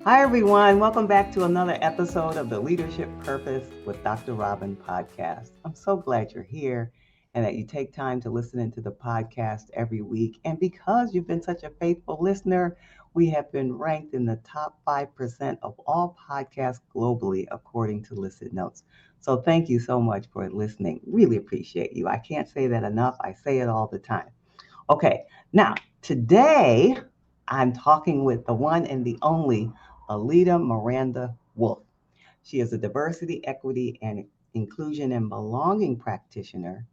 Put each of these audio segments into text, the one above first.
Hi, everyone. Welcome back to another episode of the Leadership Purpose with Dr. Robin podcast. I'm so glad you're here and that you take time to listen into the podcast every week. And because you've been such a faithful listener, we have been ranked in the top 5% of all podcasts globally, according to Listen Notes. So thank you so much for listening. Really appreciate you. I can't say that enough. I say it all the time. Okay, now today I'm talking with the one and the only Alida Miranda-Wolff. She is a diversity, equity, and inclusion and belonging practitioner,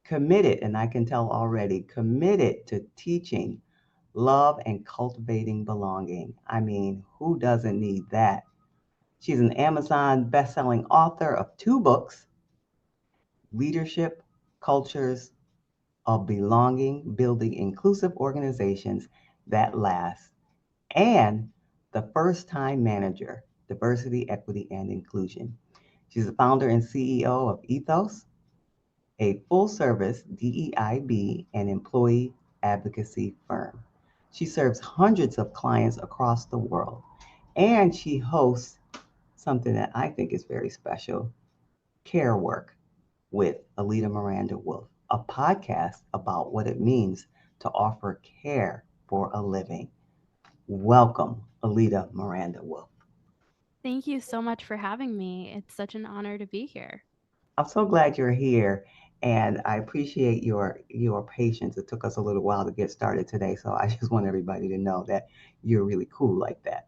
committed, and I can tell already, committed to teaching love and cultivating belonging. I mean, who doesn't need that? She's an Amazon best-selling author of 2 books, Leadership Cultures of Belonging, Building Inclusive Organizations That Last, and the First Time Manager, Diversity, Equity, and Inclusion. She's the founder and CEO of Ethos, a full service DEIB and employee advocacy firm. She serves hundreds of clients across the world, and she hosts something that I think is very special, Care Work with Alida Miranda-Wolff, a podcast about what it means to offer care for a living. Welcome, Alida Miranda-Wolff. Thank you so much for having me. It's such an honor to be here. I'm so glad you're here, and I appreciate your patience. It took us a little while to get started today, so I just want everybody to know that you're really cool like that.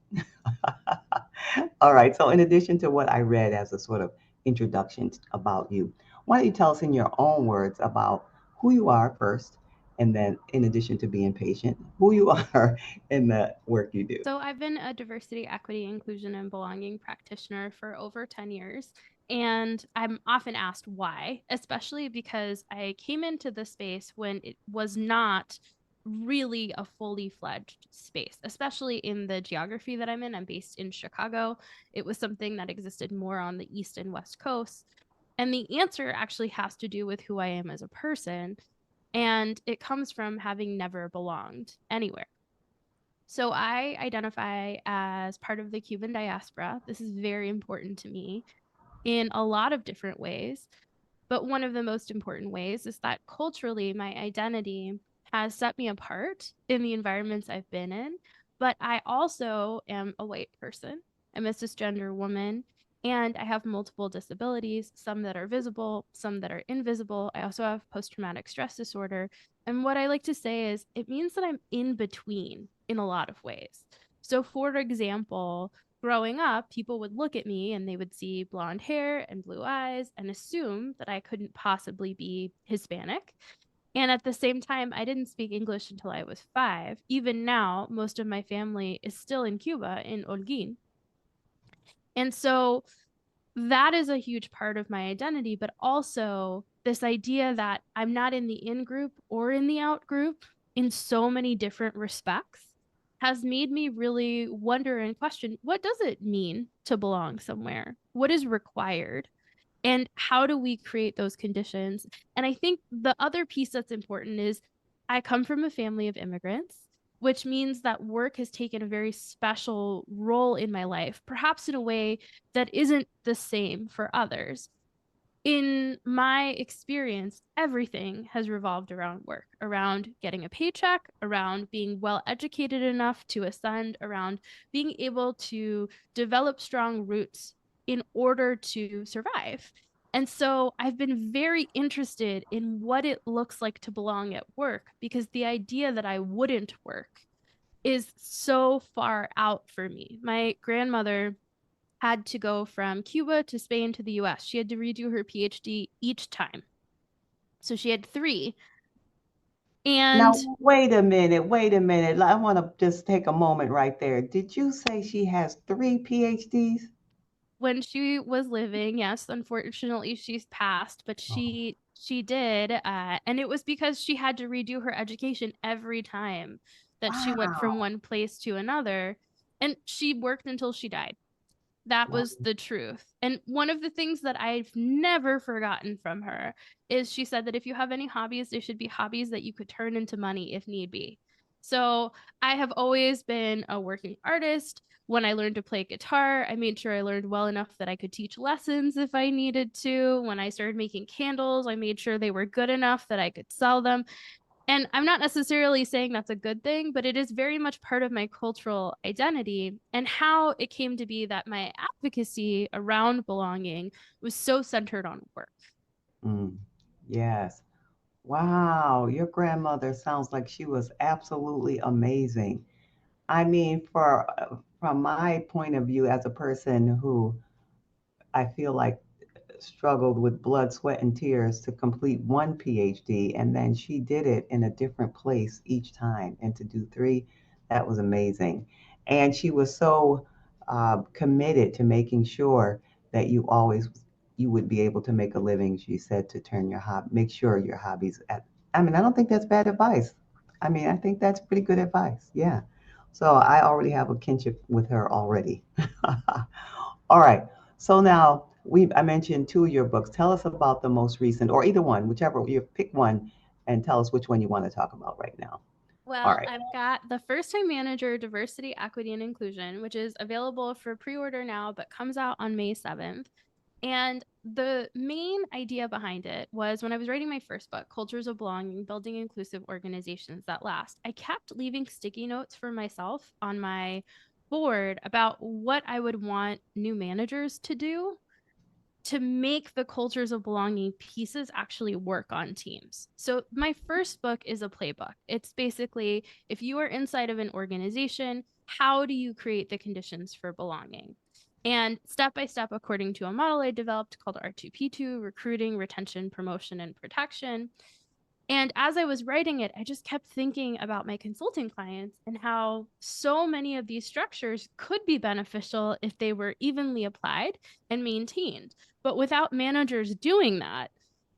All right, so in addition to what I read as a sort of introduction about you, why don't you tell us in your own words about who you are first, and then in addition to being patient, who you are in the work you do. So, I've been a diversity, equity, inclusion, and belonging practitioner for over 10 years. And I'm often asked why, especially because I came into the space when it was not really a fully fledged space, especially in the geography that I'm in. I'm based in Chicago. It was something that existed more on the East and West Coast. And the answer actually has to do with who I am as a person. And it comes from having never belonged anywhere. So I identify as part of the Cuban diaspora. This is very important to me in a lot of different ways. But one of the most important ways is that culturally, my identity has set me apart in the environments I've been in. But I also am a white person. I'm a cisgender woman, and I have multiple disabilities, some that are visible, some that are invisible. I also have post traumatic stress disorder. And what I like to say is it means that I'm in between in a lot of ways. So, for example, growing up, people would look at me and they would see blonde hair and blue eyes and assume that I couldn't possibly be Hispanic. And at the same time, I didn't speak English until I was 5. Even now, most of my family is still in Cuba, in Holguin. And so that is a huge part of my identity, but also this idea that I'm not in the in group or in the out group in so many different respects has made me really wonder and question, what does it mean to belong somewhere? What is required? And how do we create those conditions? And I think the other piece that's important is I come from a family of immigrants, which means that work has taken a very special role in my life, perhaps in a way that isn't the same for others. In my experience, everything has revolved around work, around getting a paycheck, around being well educated enough to ascend, around being able to develop strong roots in order to survive. And so I've been very interested in what it looks like to belong at work because the idea that I wouldn't work is so far out for me. My grandmother had to go from Cuba to Spain to the US. She had to redo her PhD each time. So she had 3. Now, And wait a minute. I want to just take a moment right there. Did you say she has 3 PhDs? when she was living, yes, unfortunately she's passed, but Oh, she did and it was because she had to redo her education every time that she went from wow. one place to another, and she worked until she died. That Wow. was the truth. And one of the things that I've never forgotten from her is she said that if you have any hobbies, they should be hobbies that you could turn into money if need be. So I have always been a working artist. When I learned to play guitar, I made sure I learned well enough that I could teach lessons if I needed to. When I started making candles, I made sure they were good enough that I could sell them. And I'm not necessarily saying that's a good thing, but it is very much part of my cultural identity and how it came to be that my advocacy around belonging was so centered on work. Mm, yes. Wow, your grandmother sounds like she was absolutely amazing. I mean, from my point of view as a person who I feel like struggled with blood, sweat, and tears to complete one PhD, and then she did it in a different place each time. And to do three, that was amazing. And she was so committed to making sure that you would be able to make a living. She said to turn your hobby, make sure your hobbies at. I mean, I don't think that's bad advice. I mean, I think that's pretty good advice. Yeah. So I already have a kinship with her already. All right. So now I mentioned two of your books. Tell us about the most recent, or either one, whichever you pick one, and tell us which one you want to talk about right now. All Well, right. I've got The First Time Manager Diversity, Equity, and Inclusion, which is available for pre order now, but comes out on May 7th. And the main idea behind it was when I was writing my first book, Cultures of Belonging Building Inclusive Organizations That Last, I kept leaving sticky notes for myself on my board about what I would want new managers to do to make the cultures of belonging pieces actually work on teams. So, my first book is a playbook. It's basically if you are inside of an organization, how do you create the conditions for belonging? And step by step, according to a model I developed called R2P2, recruiting, retention, promotion, and protection. And as I was writing it, I just kept thinking about my consulting clients and how so many of these structures could be beneficial if they were evenly applied and maintained. But without managers doing that,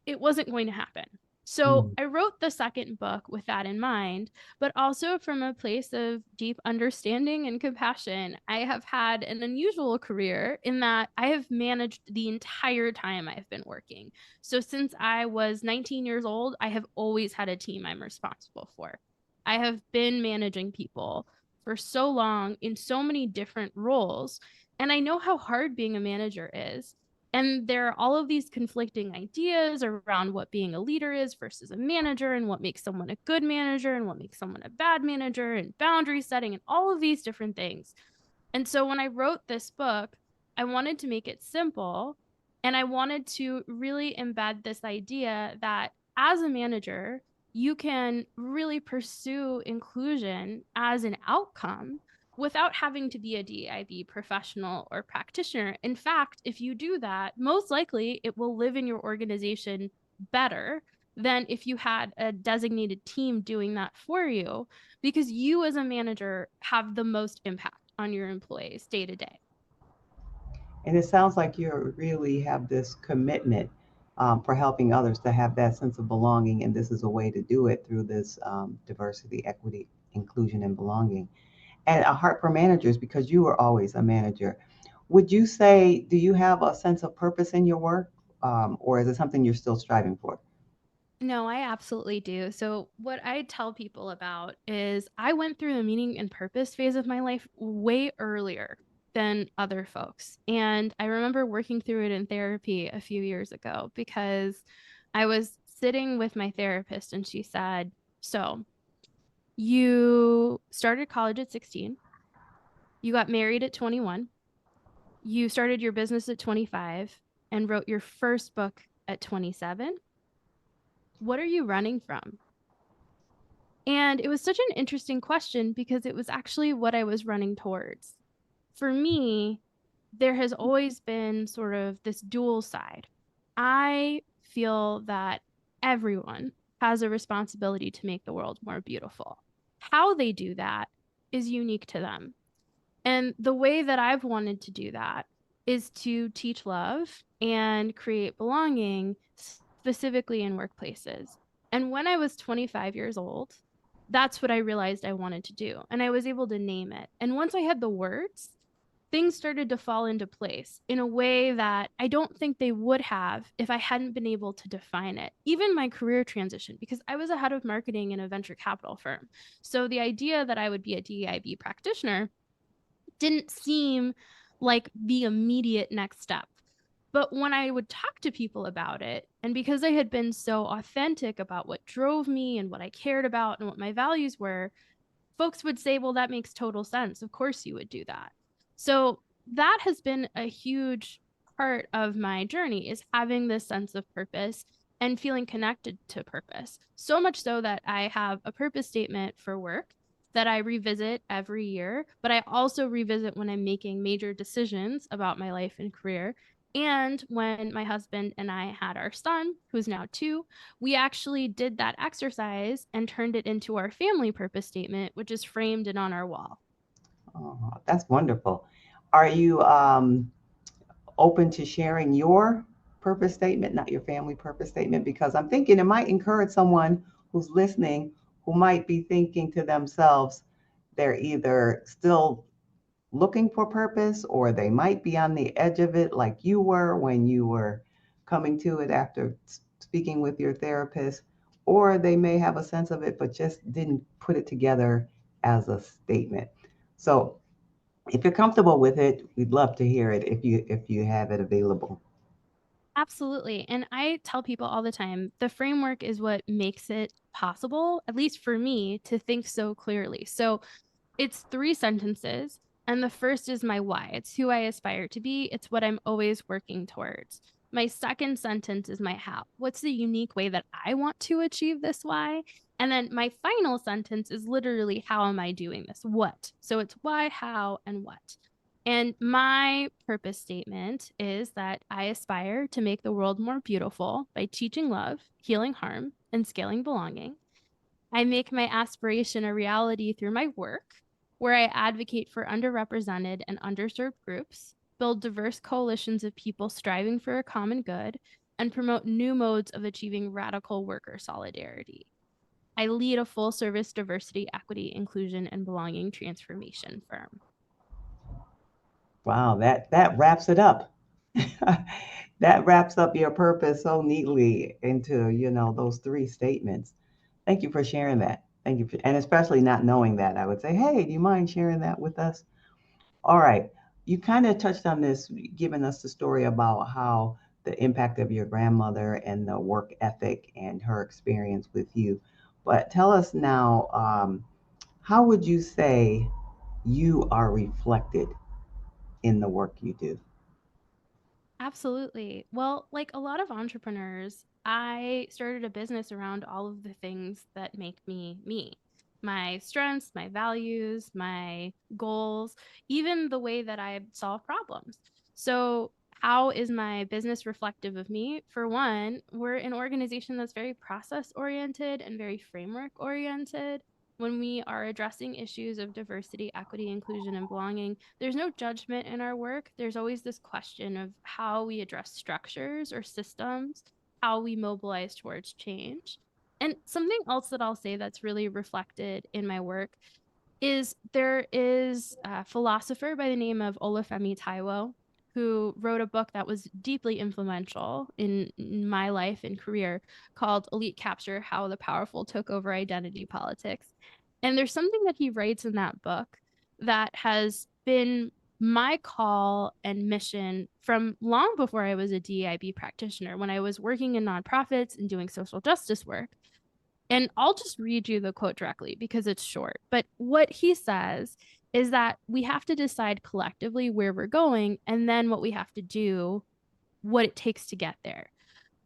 it wasn't going to happen. So Mm. I wrote the second book with that in mind, but also from a place of deep understanding and compassion. I have had an unusual career in that I have managed the entire time I've been working. So since I was 19 years old, I have always had a team I'm responsible for. I have been managing people for so long in so many different roles, and I know how hard being a manager is. And there are all of these conflicting ideas around what being a leader is versus a manager, and what makes someone a good manager, and what makes someone a bad manager, and boundary setting, and all of these different things. And so when I wrote this book, I wanted to make it simple and I wanted to really embed this idea that as a manager, you can really pursue inclusion as an outcome without having to be a DEIB professional or practitioner. In fact, if you do that, most likely it will live in your organization better than if you had a designated team doing that for you, because you as a manager have the most impact on your employees day to day. And it sounds like you really have this commitment for helping others to have that sense of belonging, and this is a way to do it through this diversity, equity, inclusion, and belonging. And a heart for managers because you were always a manager. Would you say, do you have a sense of purpose in your work, or is it something you're still striving for? No, I absolutely do. So, what I tell people about is I went through the meaning and purpose phase of my life way earlier than other folks. And I remember working through it in therapy a few years ago because I was sitting with my therapist and she said, "So, you started college at 16, you got married at 21, you started your business at 25, and wrote your first book at 27. What are you running from?" And it was such an interesting question because it was actually what I was running towards. For me, there has always been sort of this dual side. I feel that everyone has a responsibility to make the world more beautiful. How they do that is unique to them. And the way that I've wanted to do that is to teach love and create belonging specifically in workplaces. And when I was 25 years old, that's what I realized I wanted to do. And I was able to name it. And once I had the words, things started to fall into place in a way that I don't think they would have if I hadn't been able to define it. Even my career transition, because I was a head of marketing in a venture capital firm. So the idea that I would be a DEIB practitioner didn't seem like the immediate next step. But when I would talk to people about it, and because I had been so authentic about what drove me and what I cared about and what my values were, folks would say, well, that makes total sense. Of course you would do that. So that has been a huge part of my journey, is having this sense of purpose and feeling connected to purpose. So much so that I have a purpose statement for work that I revisit every year, but I also revisit when I'm making major decisions about my life and career. And when my husband and I had our son, who's now 2, we actually did that exercise and turned it into our family purpose statement, which is framed and on our wall. Oh, that's wonderful. Are you open to sharing your purpose statement, not your family purpose statement? Because I'm thinking it might encourage someone who's listening who might be thinking to themselves, they're either still looking for purpose or they might be on the edge of it, like you were when you were coming to it after speaking with your therapist, or they may have a sense of it but just didn't put it together as a statement. So if you're comfortable with it, we'd love to hear it if you have it available. Absolutely. And I tell people all the time, the framework is what makes it possible, at least for me, to think so clearly. So it's 3 sentences. And the first is my why. It's who I aspire to be. It's what I'm always working towards. My second sentence is my how. What's the unique way that I want to achieve this why? And then my final sentence is literally, how am I doing this? What? So it's why, how, and what. And my purpose statement is that I aspire to make the world more beautiful by teaching love, healing harm, and scaling belonging. I make my aspiration a reality through my work, where I advocate for underrepresented and underserved groups, build diverse coalitions of people striving for a common good, and promote new modes of achieving radical worker solidarity. I lead a full service diversity, equity, inclusion, and belonging transformation firm. Wow, that wraps it up. That wraps up your purpose so neatly into, those 3 statements. Thank you for sharing that. Thank you for, and especially not knowing that, I would say, hey, do you mind sharing that with us? All right. You kind of touched on this, giving us the story about how the impact of your grandmother and the work ethic and her experience with you. But tell us now, how would you say you are reflected in the work you do? Absolutely. Well, like a lot of entrepreneurs, I started a business around all of the things that make me me. My strengths, my values, my goals, even the way that I solve problems. So, how is my business reflective of me? For one, we're an organization that's very process oriented and very framework oriented. When we are addressing issues of diversity, equity, inclusion, and belonging, there's no judgment in our work. There's always this question of how we address structures or systems, how we mobilize towards change. And something else that I'll say that's really reflected in my work is there is a philosopher by the name of Olufemi Taiwo who wrote a book that was deeply influential in my life and career called Elite Capture: How the Powerful Took Over Identity Politics. And there's something that he writes in that book that has been my call and mission from long before I was a DEIB practitioner, when I was working in nonprofits and doing social justice work. And I'll just read you the quote directly because it's short. But what he says is that we have to decide collectively where we're going, and then what we have to do, what it takes to get there.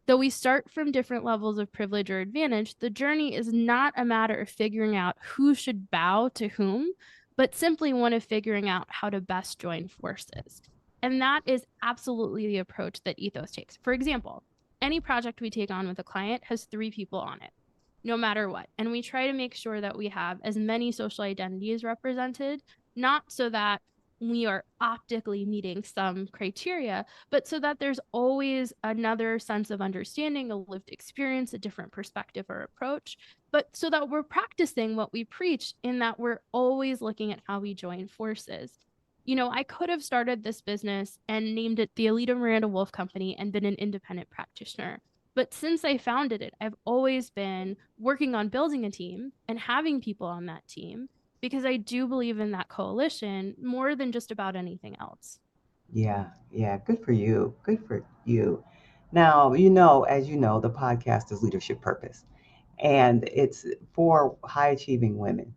Though we start from different levels of privilege or advantage, the journey is not a matter of figuring out who should bow to whom, but simply one of figuring out how to best join forces. And that is absolutely the approach that Ethos takes. For example, any project we take on with a client has 3 people on it, no matter what. And we try to make sure that we have as many social identities represented, not so that we are optically meeting some criteria, but so that there's always another sense of understanding, a lived experience, a different perspective or approach, but so that we're practicing what we preach, in that we're always looking at how we join forces. I could have started this business and named it the Alida Miranda-Wolff Company and been an independent practitioner. But since I founded it, I've always been working on building a team and having people on that team because I do believe in that coalition more than just about anything else. Yeah, yeah, good for you. Good for you. Now, as you know, the podcast is Leadership Purpose, and it's for high achieving women.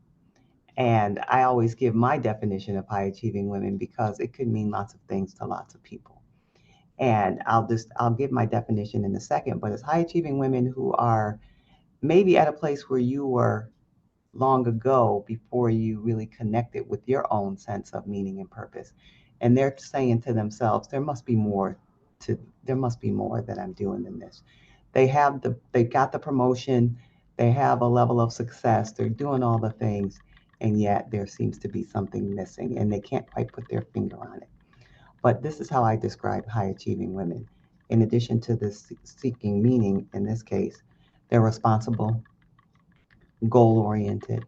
And I always give my definition of high achieving women because it could mean lots of things to lots of people. And I'll give my definition in a second, but it's high achieving women who are maybe at a place where you were long ago before you really connected with your own sense of meaning and purpose. And they're saying to themselves, to there must be more that I'm doing than this. They got the promotion, they have a level of success, they're doing all the things, and yet there seems to be something missing and they can't quite put their finger on it. But this is how I describe high achieving women. In addition to this seeking meaning, in this case, they're responsible, goal oriented,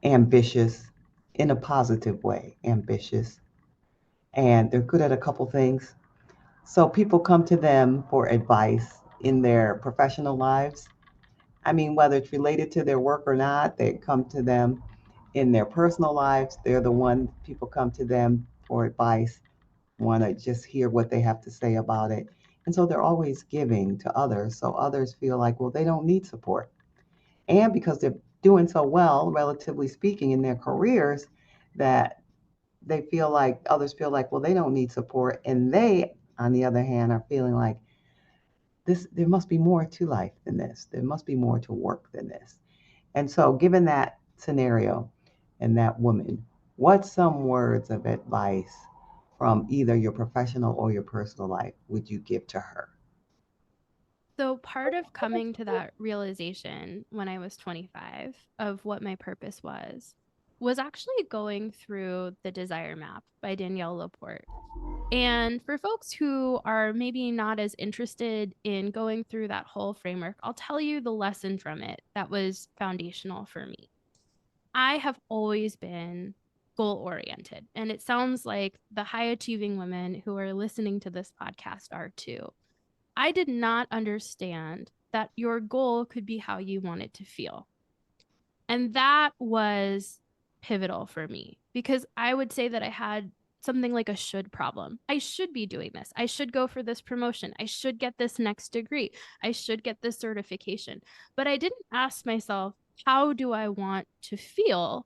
ambitious in a positive way, ambitious, and they're good at a couple things. So people come to them for advice in their professional lives. I mean, whether it's related to their work or not, they come to them in their personal lives. They're the one people come to them for advice, want to just hear what they have to say about it. And so they're always giving to others. So others feel like, well, they don't need support. And because they're doing so well, relatively speaking, in their careers, that others feel like, well, they don't need support. And they, on the other hand, are feeling like there must be more to life than this. There must be more to work than this. And so, given that scenario and that woman, what's some words of advice from either your professional or your personal life would you give to her? So, part of coming to that realization when I was 25 of what my purpose was actually going through the Desire Map by Danielle Laporte. And for folks who are maybe not as interested in going through that whole framework, I'll tell you the lesson from it that was foundational for me. I have always been goal oriented, and it sounds like the high achieving women who are listening to this podcast are too. I did not understand that your goal could be how you want it to feel. And that was pivotal for me because I would say that I had something like a should problem. I should be doing this. I should go for this promotion. I should get this next degree. I should get this certification. But I didn't ask myself, how do I want to feel?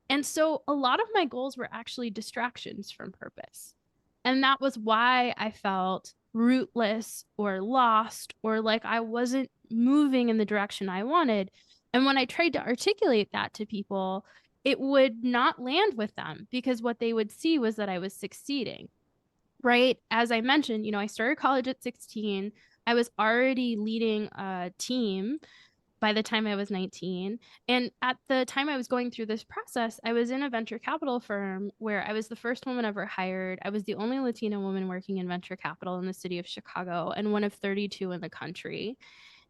And so a lot of my goals were actually distractions from purpose. And that was why I felt rootless or lost or like I wasn't moving in the direction I wanted. And when I tried to articulate that to people, it would not land with them because what they would see was that I was succeeding. Right. As I mentioned, I started college at 16. I was already leading a team by the time I was 19. And at the time I was going through this process, I was in a venture capital firm where I was the first woman ever hired. I was the only Latina woman working in venture capital in the city of Chicago and one of 32 in the country.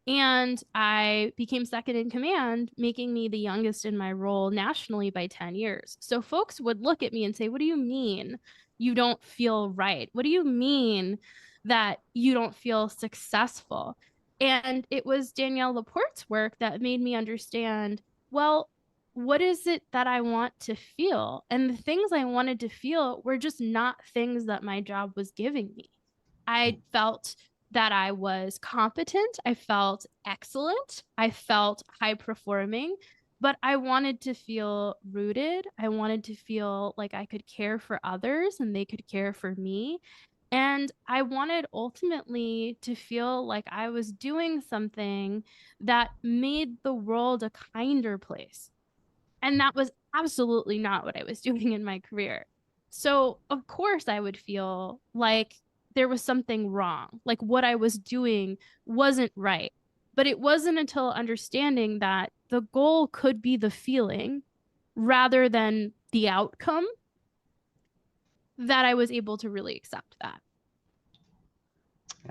And I became second in command, making me the youngest in my role nationally by 10 years. So folks would look at me and say, "What do you mean you don't feel right? What do you mean that you don't feel successful?" And it was Danielle Laporte's work that made me understand, well, what is it that I want to feel? And the things I wanted to feel were just not things that my job was giving me. I felt that I was competent. I felt excellent. I felt high performing, but I wanted to feel rooted. I wanted to feel like I could care for others and they could care for me. And I wanted ultimately to feel like I was doing something that made the world a kinder place. And that was absolutely not what I was doing in my career. So, of course, I would feel like there was something wrong, like what I was doing wasn't right. But it wasn't until understanding that the goal could be the feeling rather than the outcome that I was able to really accept that.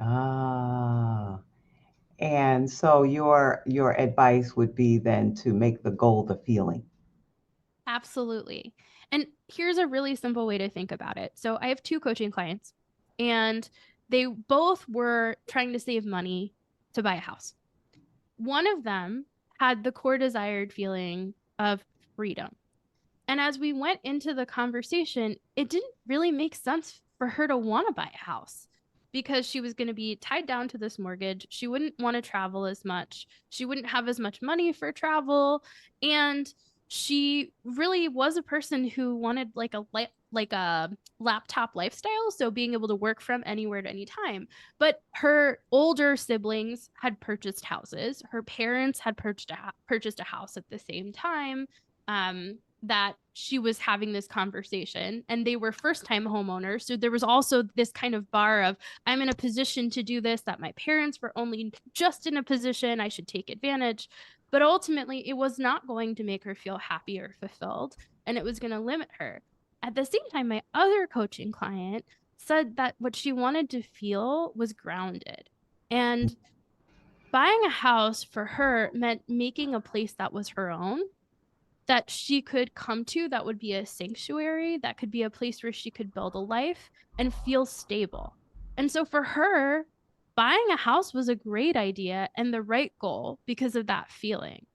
Ah, and so your advice would be then to make the goal the feeling. Absolutely. And here's a really simple way to think about it. So I have two coaching clients, and they both were trying to save money to buy a house. One of them had the core desired feeling of freedom. And as we went into the conversation, it didn't really make sense for her to want to buy a house because she was going to be tied down to this mortgage. She wouldn't want to travel as much. She wouldn't have as much money for travel. And she really was a person who wanted like a laptop lifestyle, so being able to work from anywhere at any time. But her older siblings had purchased houses. Her parents had purchased a house at the same time. That she was having this conversation, and they were first time homeowners, so there was also this kind of bar of, I'm in a position to do this that my parents were only just in a position, I should take advantage. But ultimately it was not going to make her feel happy or fulfilled, and it was going to limit her. At the same time, my other coaching client said that what she wanted to feel was grounded, and buying a house for her meant making a place that was her own, that she could come to, that would be a sanctuary, that could be a place where she could build a life and feel stable. And so for her, buying a house was a great idea and the right goal because of that feeling.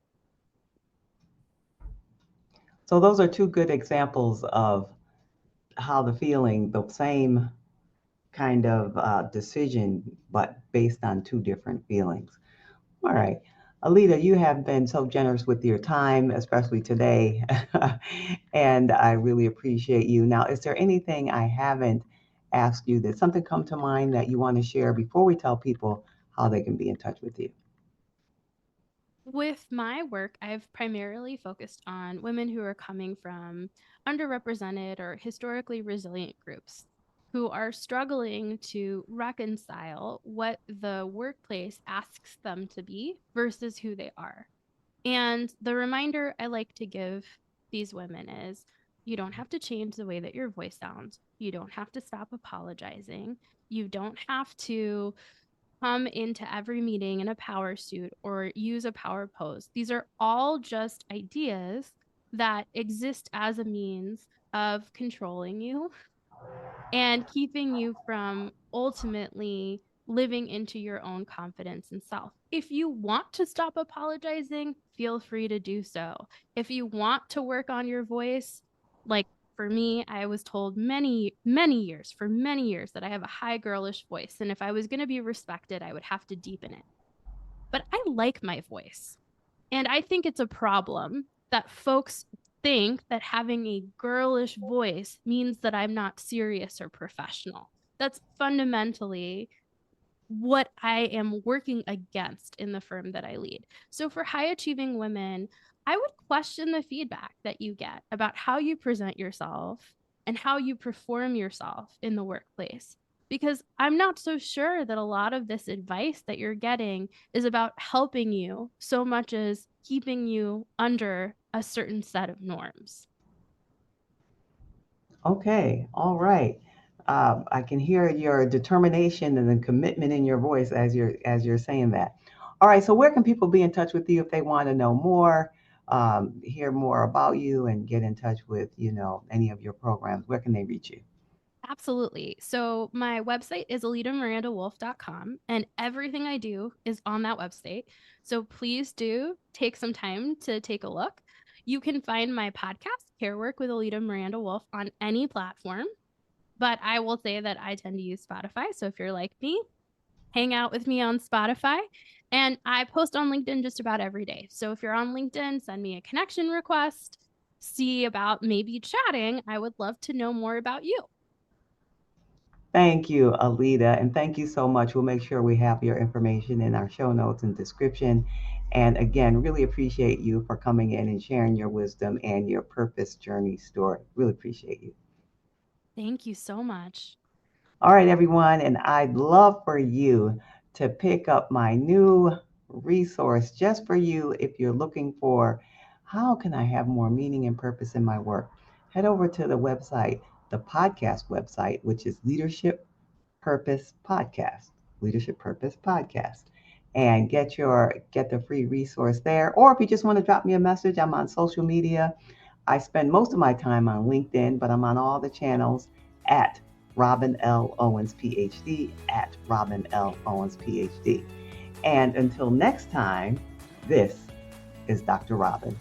So those are two good examples of how the same kind of decision, but based on two different feelings. All right. Alida, you have been so generous with your time, especially today. And I really appreciate you. Now, is there anything I haven't asked you? Did something come to mind that you want to share before we tell people how they can be in touch with you? With my work, I've primarily focused on women who are coming from underrepresented or historically resilient groups who are struggling to reconcile what the workplace asks them to be versus who they are. And the reminder I like to give these women is, you don't have to change the way that your voice sounds. You don't have to stop apologizing. You don't have to come into every meeting in a power suit or use a power pose. These are all just ideas that exist as a means of controlling you and keeping you from ultimately living into your own confidence and self. If you want to stop apologizing, feel free to do so. If you want to work on your voice, like for me, I was told for many years that I have a high girlish voice. And if I was going to be respected, I would have to deepen it. But I like my voice. And I think it's a problem that folks think that having a girlish voice means that I'm not serious or professional. That's fundamentally what I am working against in the firm that I lead. So for high achieving women, I would question the feedback that you get about how you present yourself and how you perform yourself in the workplace. Because I'm not so sure that a lot of this advice that you're getting is about helping you so much as keeping you under a certain set of norms. Okay, all right. I can hear your determination and the commitment in your voice as you're saying that. All right, so where can people be in touch with you if they want to know more, hear more about you, and get in touch with any of your programs? Where can they reach you? Absolutely. So my website is alidamirandawolff.com, and everything I do is on that website. So please do take some time to take a look. You can find my podcast, Care Work with Alida Miranda-Wolff, on any platform, but I will say that I tend to use Spotify. So if you're like me, hang out with me on Spotify. And I post on LinkedIn just about every day. So if you're on LinkedIn, send me a connection request, see about maybe chatting. I would love to know more about you. Thank you, Alida, and thank you so much. We'll make sure we have your information in our show notes and description. And again, really appreciate you for coming in and sharing your wisdom and your purpose journey story. Really appreciate you. Thank you so much. All right, everyone, and I'd love for you to pick up my new resource just for you if you're looking for how can I have more meaning and purpose in my work. Head over to the website, the podcast website, which is Purpose Podcast, Leadership Purpose Podcast, and get the free resource there. Or if you just want to drop me a message, I'm on social media. I spend most of my time on LinkedIn, but I'm on all the channels at Robin L. Owens, PhD, at Robin L. Owens, PhD. And until next time, this is Dr. Robin.